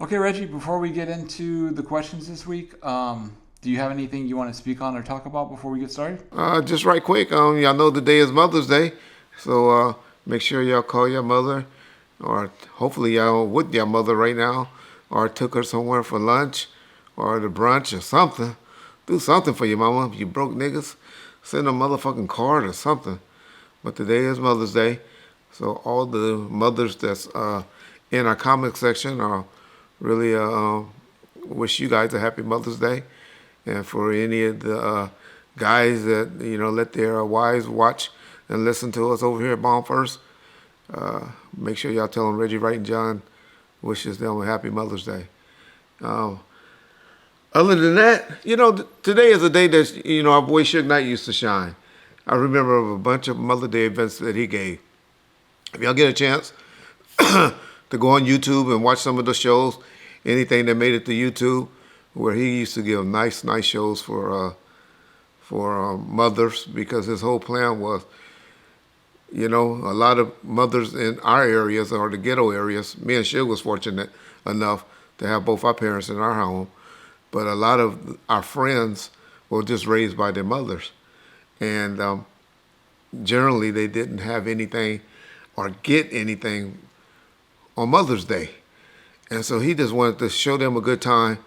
Okay, Reggie, before we get into the questions this week, do you have anything you want to speak on or talk about before we get started? Just right quick, y'all know today is Mother's Day, so make sure y'all call your mother, or hopefully y'all with your mother right now, or took her somewhere for lunch, or the brunch or something. Do something for your mama. You broke niggas, send a motherfucking card or something. But today is Mother's Day, so all the mothers that's in our comment section are really wish you guys a happy Mother's Day. And for any of the guys that let their wives watch and listen to us over here at Bomb First, make sure y'all tell them Reggie Wright and John wishes them a happy Mother's Day. Um, Other than that, today is a day that our boy Suge Knight used to shine. I remember of a bunch of Mother Day events that he gave. If y'all get a chance to go on YouTube and watch some of the shows, anything that made it to YouTube, where he used to give nice shows for mothers, because his whole plan was, a lot of mothers in our areas or the ghetto areas. Me and Suge was fortunate enough to have both our parents in our home, but a lot of our friends were just raised by their mothers, and generally they didn't have anything or get anything on Mother's Day. And so he just wanted to show them a good time.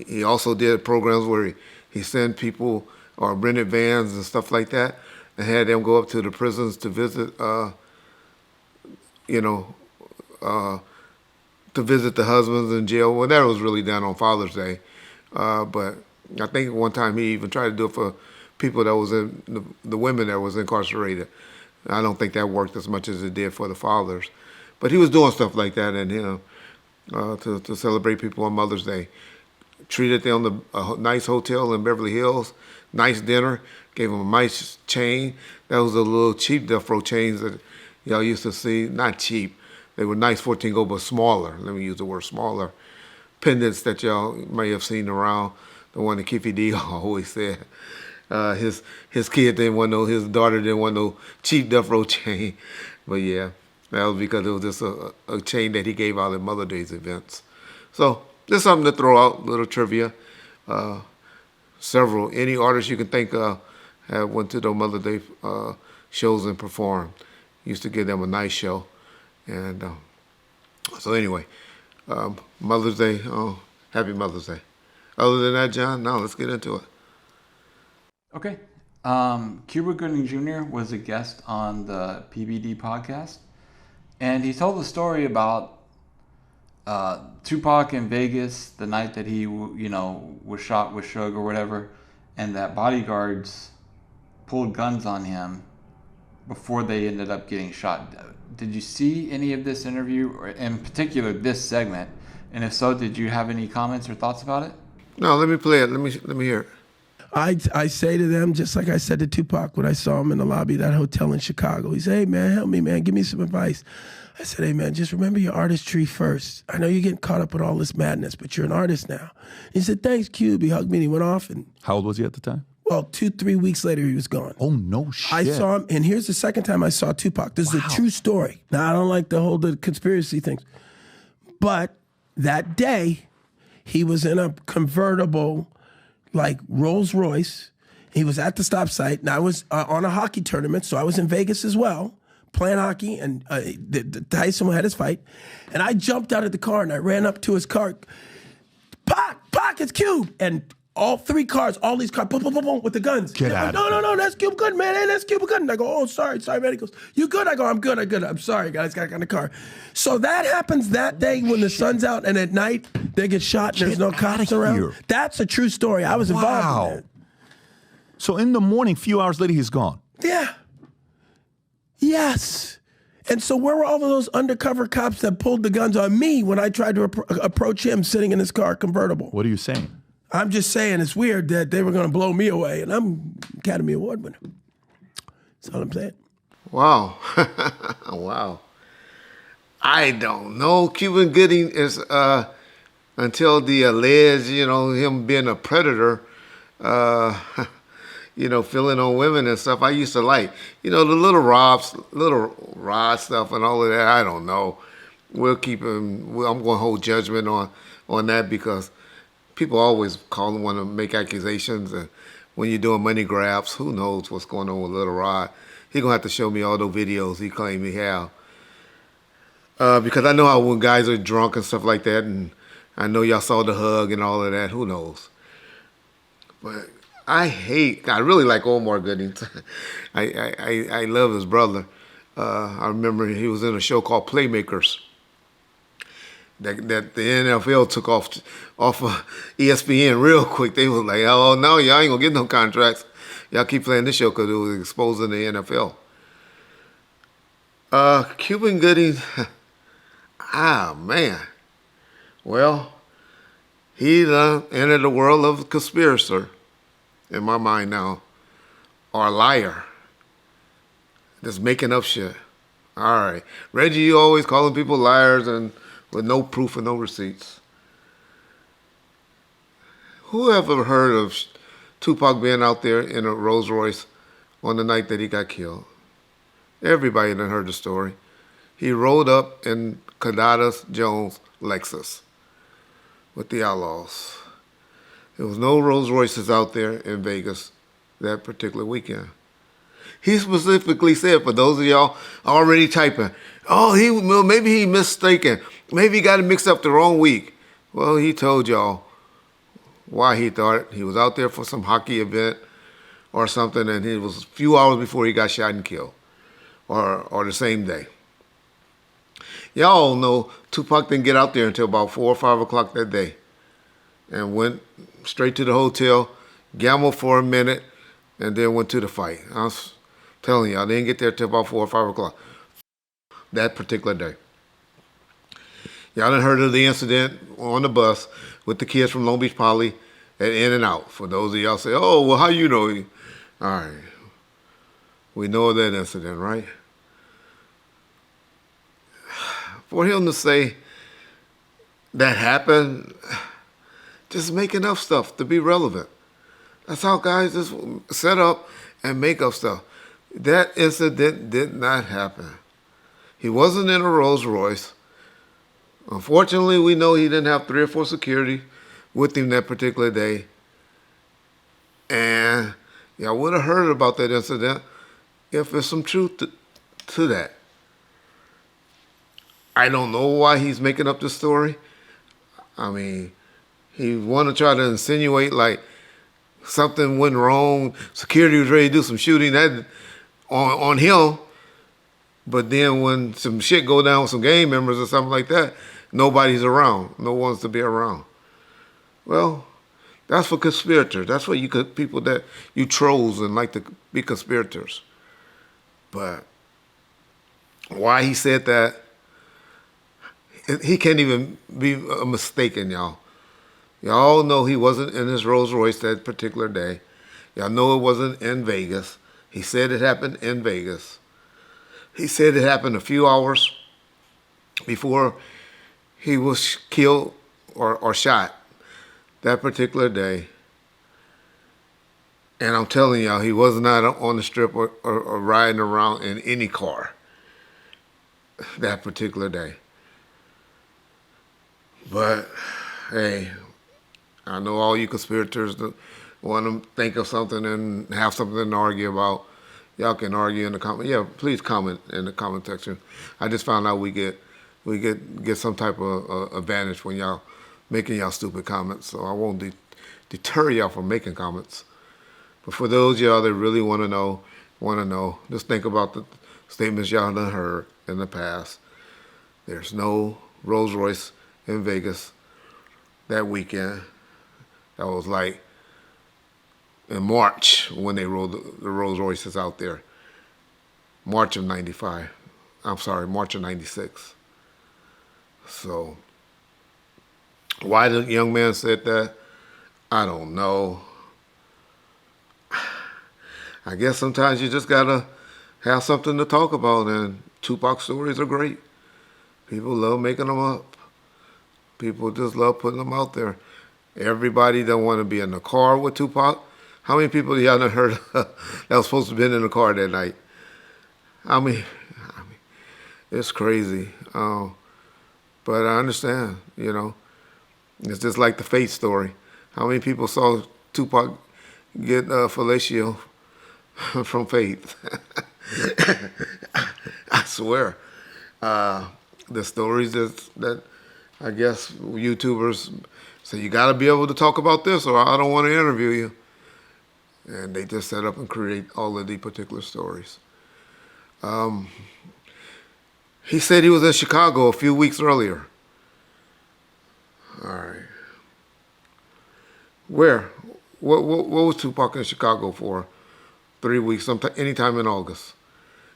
He also did programs where he sent people or rented vans and stuff like that, and had them go up to the prisons to visit, you know, uh, to visit the husbands in jail. Well, that was really done on Father's Day. But I think one time he even tried to do it for people that was in the women that was incarcerated. I don't think that worked as much as it did for the fathers. But he was doing stuff like that, and to celebrate people on Mother's Day. Treated them to a nice hotel in Beverly Hills, nice dinner, gave them a nice chain. That was a little cheap Death Row chains that y'all used to see. Not cheap. They were nice 14 gold, but smaller. Let me use the word smaller. Pendants that y'all may have seen around. The one that Kiffy D always said. His kid didn't want no, his daughter didn't want no cheap Death Row chain. But yeah, that was because it was just a chain that he gave out at Mother Day's events. So just something to throw out, little trivia. Any artists you can think of have went to the Mother Day shows and performed. Used to give them a nice show. And so anyway, Mother's Day, happy Mother's Day. Other than that, John, now let's get into it. Okay. Cuba Gooding Jr. was a guest on the PBD podcast, and he told the story about Tupac in Vegas the night that he, was shot with Suge or whatever, and that bodyguards pulled guns on him before they ended up getting shot. Did you see any of this interview, or in particular this segment? And if so, did you have any comments or thoughts about it? No, let me play it. Let me hear it. I say to them, just like I said to Tupac when I saw him in the lobby of that hotel in Chicago. He said, "Hey, man, help me, man. Give me some advice." I said, "Hey, man, just remember your artistry first. I know you're getting caught up with all this madness, but you're an artist now." He said, "Thanks, Cube." He hugged me and he went off. And How old was he at the time? well, 2, 3 weeks later, he was gone. Oh, no shit. I saw him, and here's the second time I saw Tupac. This is a true story. Now, I don't like the conspiracy things, but that day, he was in a convertible, like Rolls Royce. He was at the stop sign, and I was on a hockey tournament, so I was in Vegas as well, playing hockey, and Tyson had his fight. And I jumped out of the car, and I ran up to his car. Pac, it's Cube! And all 3 cars, all these cars, boom, boom, boom, boom, with the guns. Get out No, of no, that's Cube Good, man. Hey, that's Cube Good. And I go, "Oh, sorry, man." He goes, "You good?" I go, I'm good. I'm sorry, guys. Got in the car. So that happens that day when the sun's out, and at night they get shot and there's no cops around. Here. That's a true story. I was involved in that. So in the morning, few hours later, he's gone. Yeah. Yes. And so where were all of those undercover cops that pulled the guns on me when I tried to approach him sitting in his car convertible? What are you saying? I'm just saying it's weird that they were going to blow me away, and I'm Academy Award winner. That's all I'm saying. Wow. Wow. I don't know. Cuban Gooding is, until the alleged, him being a predator, feeling on women and stuff, I used to like, the little Rod stuff and all of that. I don't know. we'll keep him. I'm going to hold judgment on that because people always call and want to make accusations, and when you're doing money grabs, who knows what's going on with Lil Rod? He gonna have to show me all those videos he claimed he have. Because I know how when guys are drunk and stuff like that, and I know y'all saw the hug and all of that. Who knows? But I really like Omar Gooding. I love his brother. I remember he was in a show called Playmakers that the NFL took off of ESPN real quick. They was like, oh no, y'all ain't gonna get no contracts. Y'all keep playing this show because it was exposing the NFL. Cuba Gooding, man. Well, he entered the world of conspirator in my mind now, or a liar. Just making up shit. All right. Reggie, you always calling people liars and with no proof and no receipts. Who ever heard of Tupac being out there in a Rolls Royce on the night that he got killed? Everybody done heard the story. He rolled up in Cadadas Jones' Lexus with the Outlaws. There was no Rolls Royces out there in Vegas that particular weekend. He specifically said, for those of y'all already typing, oh, maybe he mistaken. Maybe he got it mixed up the wrong week. Well, he told y'all why he thought he was out there for some hockey event or something, and it was a few hours before he got shot and killed, or the same day. Y'all know Tupac didn't get out there until about 4 or 5 o'clock that day and went straight to the hotel, gambled for a minute, and then went to the fight. I was telling y'all, they didn't get there till about 4 or 5 o'clock that particular day. Y'all done heard of the incident on the bus with the kids from Long Beach Poly at In-N-Out. For those of y'all say, oh, well, how you know? All right. We know that incident, right? For him to say that happened, just making up stuff to be relevant. That's how guys just set up and make up stuff. That incident did not happen. He wasn't in a Rolls Royce. Unfortunately, we know he didn't have 3 or 4 security with him that particular day. And y'all would have heard about that incident if there's some truth to that. I don't know why he's making up this story. I mean, he want to try to insinuate like something went wrong. Security was ready to do some shooting that on him. But then when some shit go down with some gang members or something like that, nobody's around. No one's to be around. Well, that's for conspirators. That's for people that you trolls and like to be conspirators. But why he said that, he can't even be mistaken, y'all. Y'all know he wasn't in his Rolls Royce that particular day. Y'all know it wasn't in Vegas. He said it happened in Vegas. He said it happened a few hours before he was killed or shot that particular day. And I'm telling y'all, he was not on the strip or riding around in any car that particular day. But, hey, I know all you conspirators that want to think of something and have something to argue about. Y'all can argue in the comment. Yeah, please comment in the comment section. I just found out we get some type of advantage when y'all making y'all stupid comments. So I won't deter y'all from making comments. But for those of y'all that really want to know, just think about the statements y'all done heard in the past. There's no Rolls Royce in Vegas that weekend. That was like in March when they rolled the Rolls Royces out there. March of 95. I'm sorry, March of 96. So why the young man said that, I don't know. I guess sometimes you just gotta have something to talk about, and Tupac stories are great. People love making them up. People just love putting them out there. Everybody don't want to be in the car with Tupac. How many people y'all done heard that was supposed to be in the car that night? I mean, it's crazy. But I understand, you know. It's just like the Faith story. How many people saw Tupac get fellatio from Faith? I swear. The stories that I guess YouTubers say, you got to be able to talk about this or I don't want to interview you. And they just set up and create all of the particular stories. He said he was in Chicago a few weeks earlier. All right. Where? What was Tupac in Chicago for? 3 weeks, anytime in August.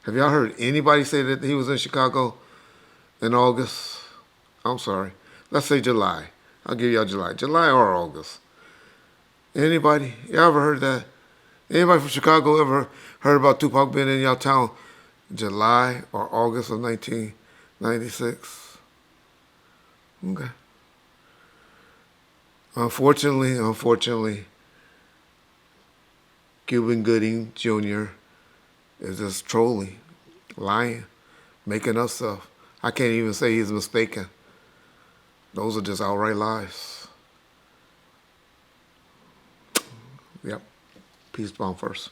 Have y'all heard anybody say that he was in Chicago in August? I'm sorry. Let's say July. I'll give y'all July. July or August. Anybody? Y'all ever heard that? Anybody from Chicago ever heard about Tupac being in y'all town July or August of 1996? Okay. Unfortunately, Cuba Gooding Jr. is just trolling, lying, making up stuff. I can't even say he's mistaken. Those are just outright lies. Yep. Peace bomb first.